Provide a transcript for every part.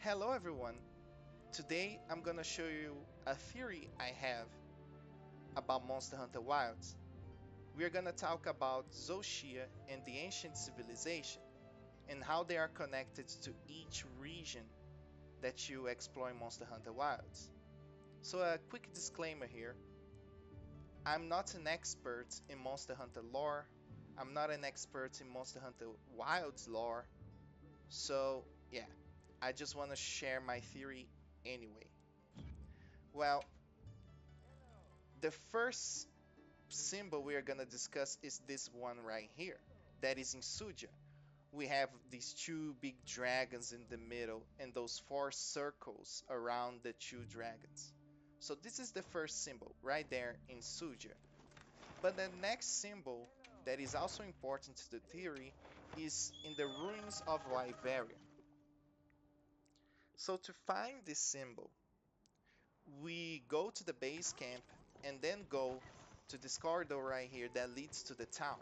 Hello everyone. Today I'm gonna show you a theory I have about Monster Hunter Wilds. We are gonna talk about Shia and the ancient civilization and how they are connected to each region that you explore in Monster Hunter Wilds. So a quick disclaimer here. I'm not an expert in Monster Hunter lore. I'm not an expert in Monster Hunter Wilds lore. So yeah, I just want to share my theory anyway. Well, the first symbol we are going to discuss is this one right here, that is in Suja. We have these two big dragons in the middle and those four circles around the two dragons. So this is the first symbol right there in Suja. But the next symbol that is also important to the theory is in the ruins of Liberia. So to find this symbol, we go to the base camp and then go to this corridor right here that leads to the town.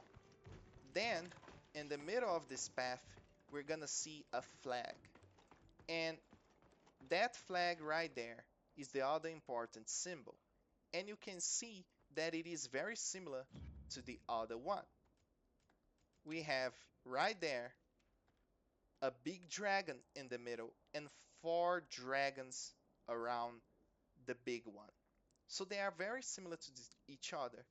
Then, in the middle of this path, we're gonna see a flag. And that flag right there is the other important symbol. And you can see that it is very similar to the other one. We have right there a big dragon in the middle and four dragons around the big one. So they are very similar to each other.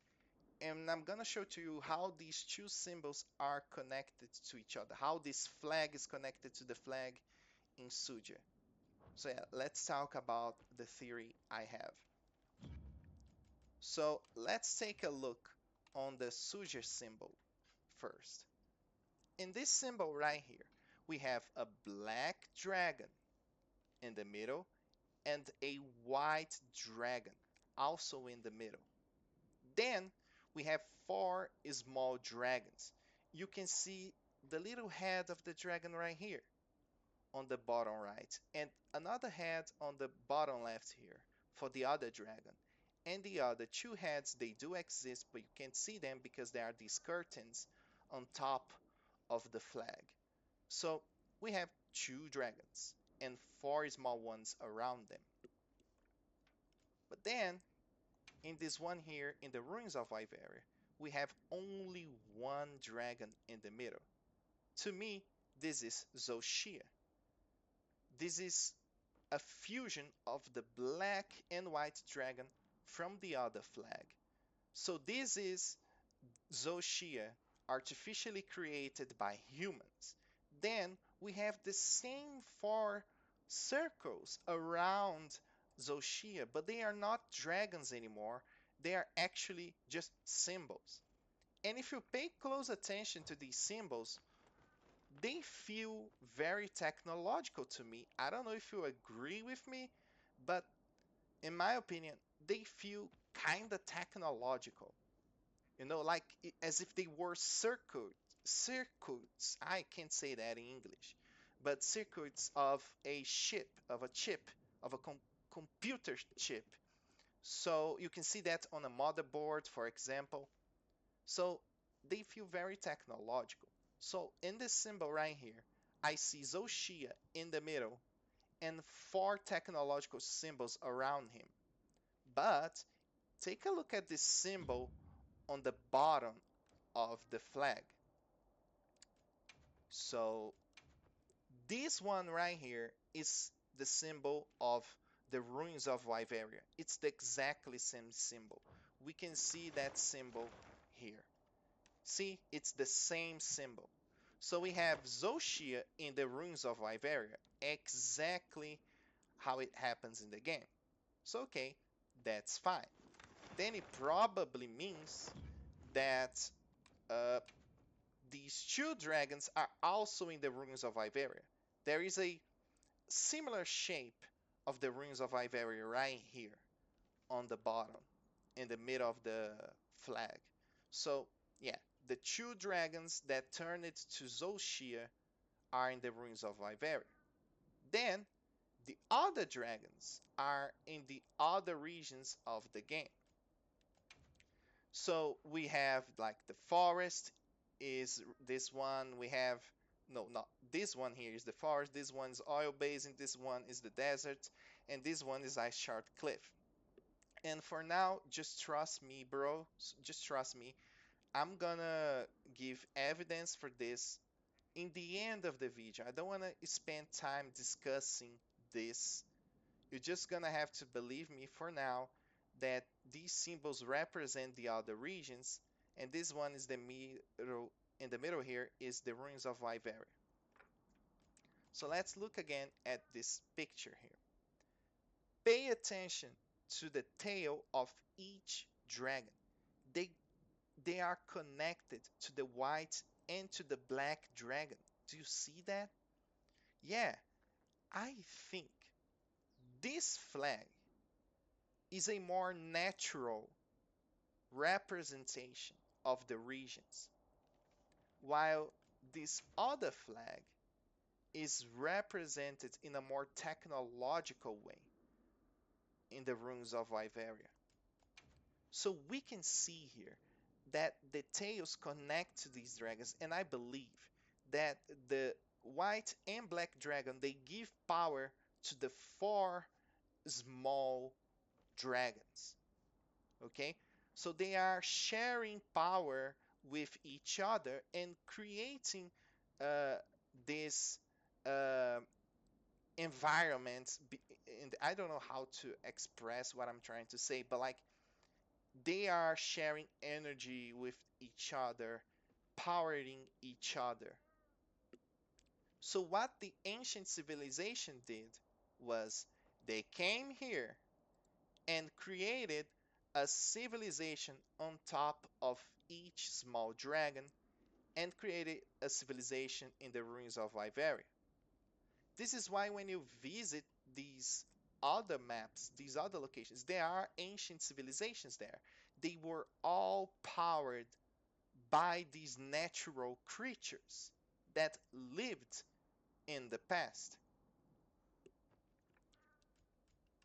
And I'm gonna show to you how these two symbols are connected to each other, how this flag is connected to the flag in Suja. So yeah, let's talk about the theory I have. So let's take a look on the Suja symbol first. In this symbol right here, we have a black dragon in the middle and a white dragon also in the middle. Then we have four small dragons. You can see the little head of the dragon right here on the bottom right, and another head on the bottom left here for the other dragon. And the other two heads, they do exist, but you can't see them because there are these curtains on top of the flag. So we have two dragons and four small ones around them. But then in this one here, in the ruins of Iberia, we have only one dragon in the middle. To me, this is Zoshia. This is a fusion of the black and white dragon from the other flag. So this is Zoshia, artificially created by humans. Then we have the same four circles around Zoshia, but they are not dragons anymore. They are actually just symbols. And if you pay close attention to these symbols, they feel very technological to me. I don't know if you agree with me, but in my opinion, they feel kind of technological. Like as if they were circuits. I can't say that in English, but circuits of a chip, of a computer chip. So you can see that on a motherboard, for example. So they feel very technological. So in this symbol right here, I see Zoshia in the middle and four technological symbols around him. But take a look at this symbol on the bottom of the flag. So this one right here is the symbol of the ruins of Liberia. It's the exactly same symbol. We can see that symbol here. See, it's the same symbol. So we have Zoshia in the ruins of Liberia, exactly how it happens in the game. So okay, that's fine. Then it probably means that uh, these two dragons are also in the ruins of Iberia. There is a similar shape of the ruins of Iberia right here on the bottom, in the middle of the flag. So yeah, the two dragons that turn it to Zoshia are in the ruins of Iberia. Then the other dragons are in the other regions of the game. So we have like the forest is this one. We have no, not this one here is the forest, this one is oil basin, this one is the desert, and this one is ice chart cliff. And for now, just trust me, bro. Just trust me. I'm gonna give evidence for this in the end of the video. I don't want to spend time discussing this. You're just gonna have to believe me for now that these symbols represent the other regions, and this one is the middle. In the middle here is the ruins of Iberia. So let's look again at this picture here. Pay attention to the tail of each dragon. They they are connected to the white and to the black dragon. Do you see that? Yeah, I think this flag is a more natural representation of the regions, while this other flag is represented in a more technological way in the ruins of Iberia. So we can see here that the tails connect to these dragons, and I believe that the white and black dragon they give power to the four small dragons. Okay, so they are sharing power with each other and creating uh, this uh, environment. And I don't know how to express what I'm trying to say, but like they are sharing energy with each other, powering each other. So, what the ancient civilization did was they came here and created a civilization on top of each small dragon and created a civilization in the ruins of Iberia. This is why when you visit these other maps, these other locations, there are ancient civilizations there. They were all powered by these natural creatures that lived in the past.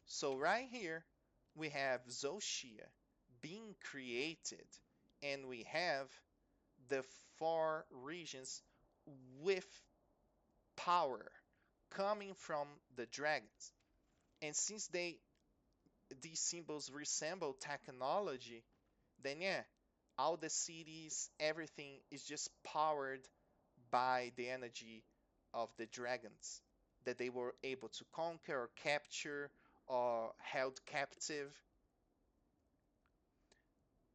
So right here we have Zoshia being created, and we have the four regions with power coming from the dragons. And since these symbols resemble technology, then yeah, all the cities, everything is just powered by the energy of the dragons that they were able to conquer or capture or held captive.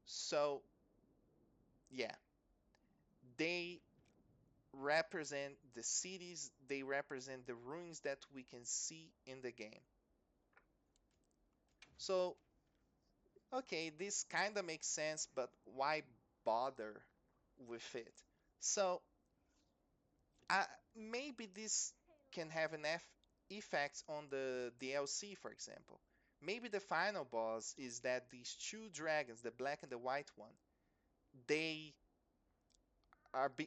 So, yeah, they represent the cities, they represent the ruins that we can see in the game. So, okay, this kind of makes sense, but why bother with it? So, maybe this can have an effect on the DLC, for example. Maybe the final boss is that these two dragons, the black and the white one, they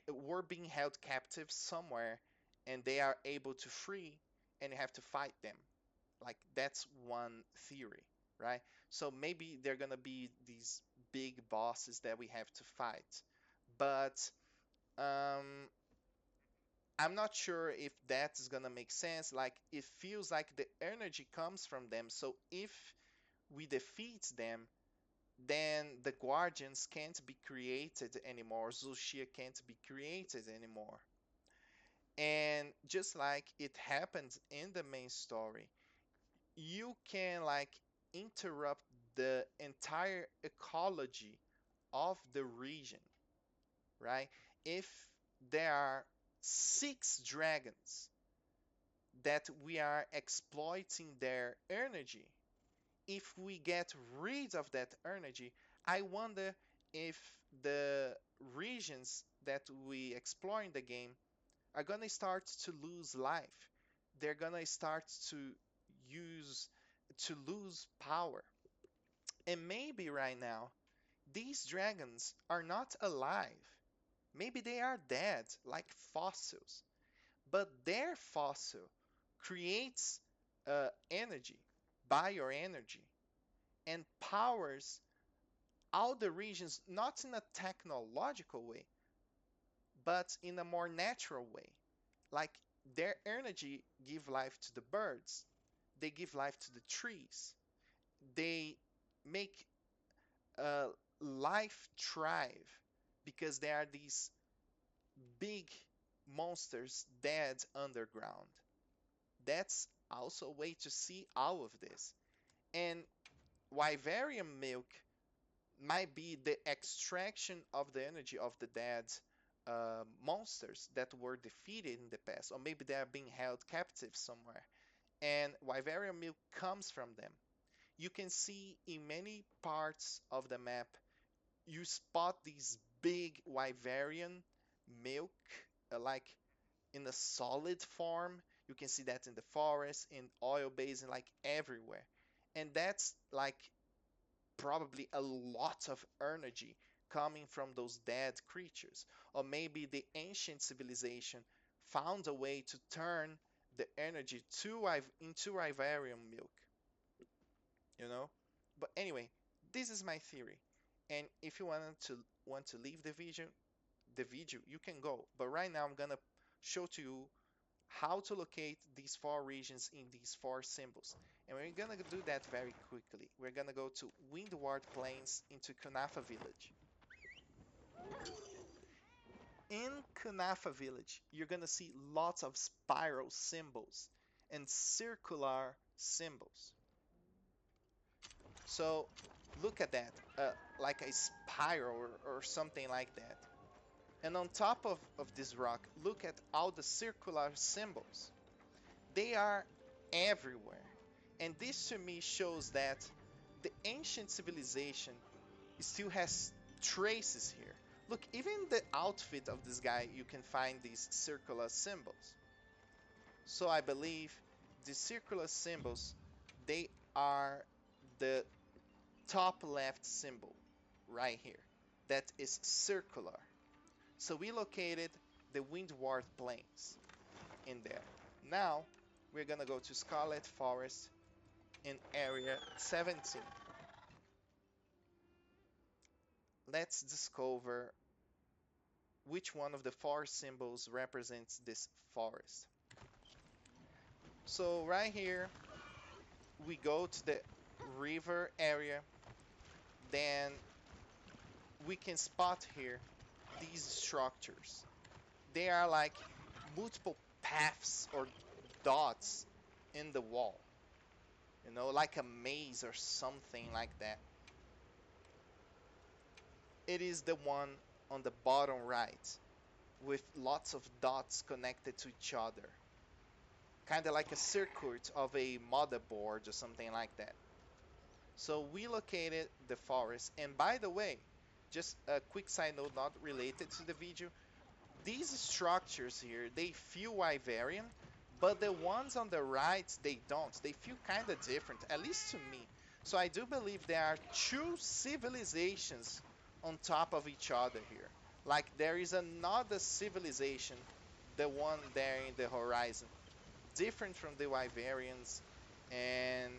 were being held captive somewhere, and they are able to free, and you have to fight them. Like that's one theory, right? So maybe they're gonna be these big bosses that we have to fight, but um, I'm not sure if that's gonna make sense. Like it feels like the energy comes from them. So if we defeat them, then the guardians can't be created anymore. Zushia can't be created anymore. And just like it happens in the main story, you can like interrupt the entire ecology of the region, right? If there are six dragons that we are exploiting their energy, if we get rid of that energy, I wonder if the regions that we explore in the game are gonna start to lose life. They're gonna start use to lose power. And maybe right now, these dragons are not alive. Maybe they are dead, like fossils. But their fossil creates energy, bioenergy, and powers all the regions, not in a technological way, but in a more natural way. Like their energy give life to the birds. They give life to the trees. They make uh, life thrive because there are these big monsters dead underground. That's also a way to see all of this. And Wyverian milk might be the extraction of the energy of the dead monsters that were defeated in the past, or maybe they are being held captive somewhere. And Wyverian milk comes from them. You can see in many parts of the map, you spot these big Wyverian milk, like in a solid form. You can see that in the forest, in oil basin, like everywhere. And that's like probably a lot of energy coming from those dead creatures. Or maybe the ancient civilization found a way to turn the energy into Ivarium milk, you know? But anyway, this is my theory. And if you want to leave the video, you can go. But right now I'm gonna show to you how to locate these four regions in these four symbols. And we're gonna do that very quickly. We're gonna go to Windward Plains into Kunafa Village. In Kunafa Village, you're gonna see lots of spiral symbols and circular symbols. So look at that, like a spiral or something like that. And on top of this rock, look at all the circular symbols. They are everywhere. And this to me shows that the ancient civilization still has traces here. Look, even the outfit of this guy, you can find these circular symbols. So I believe the circular symbols, they are the top left symbol right here. That is circular. So we located the Windward Plains in there. Now we're gonna go to Scarlet Forest in area 17. Let's discover which one of the four symbols represents this forest. So right here, we go to the river area, then we can spot here these structures. They are like multiple paths or dots in the wall, like a maze or something like that. It is the one on the bottom right with lots of dots connected to each other, kind of like a circuit of a motherboard or something like that. So we located the forest, and by the way, just a quick side note not related to the video, these structures here, they feel Iverian, but the ones on the right, they don't. They feel kind of different, at least to me. So I do believe there are two civilizations on top of each other here. Like there is another civilization, the one there in the horizon, different from the Iverians, and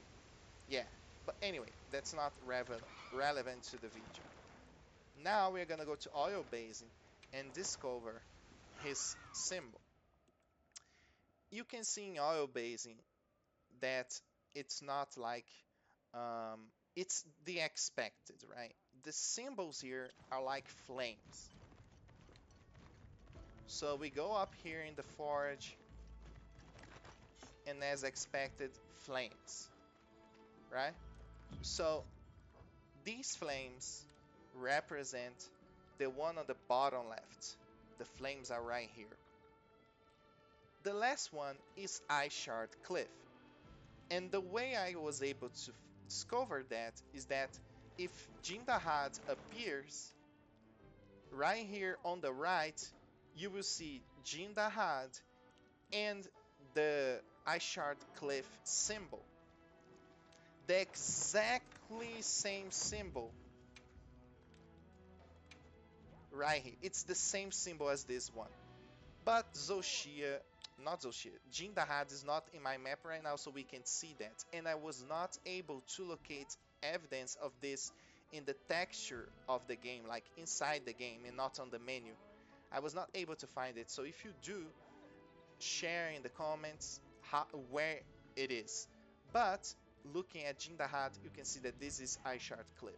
yeah. But anyway, that's not relevant to the video. Now we're gonna go to Oil Basin and discover his symbol. You can see in Oil Basin that it's not like it's the expected, right? The symbols here are like flames. So we go up here in the forge, and as expected, flames, right? So these flames represent the one on the bottom left. The flames are right here. The last one is Ice Shard Cliff. And the way I was able to discover that is that if Jindahad appears right here on the right, you will see Jindahad and the Ice Shard Cliff symbol. The exactly same symbol right here. It's the same symbol as this one. But not Zoshia, Jindahad is not in my map right now, so we can see that. And I was not able to locate evidence of this in the texture of the game, like inside the game and not on the menu. I was not able to find it. So if you do, share in the comments where it is. But looking at Jindahat, you can see that this is Aishart Cliff.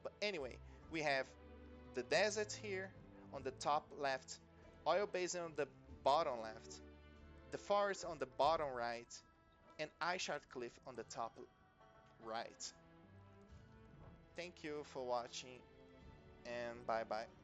But anyway, we have the desert here on the top left, oil basin on the bottom left, the forest on the bottom right, and Aishart Cliff on the top right. Thank you for watching, and bye bye.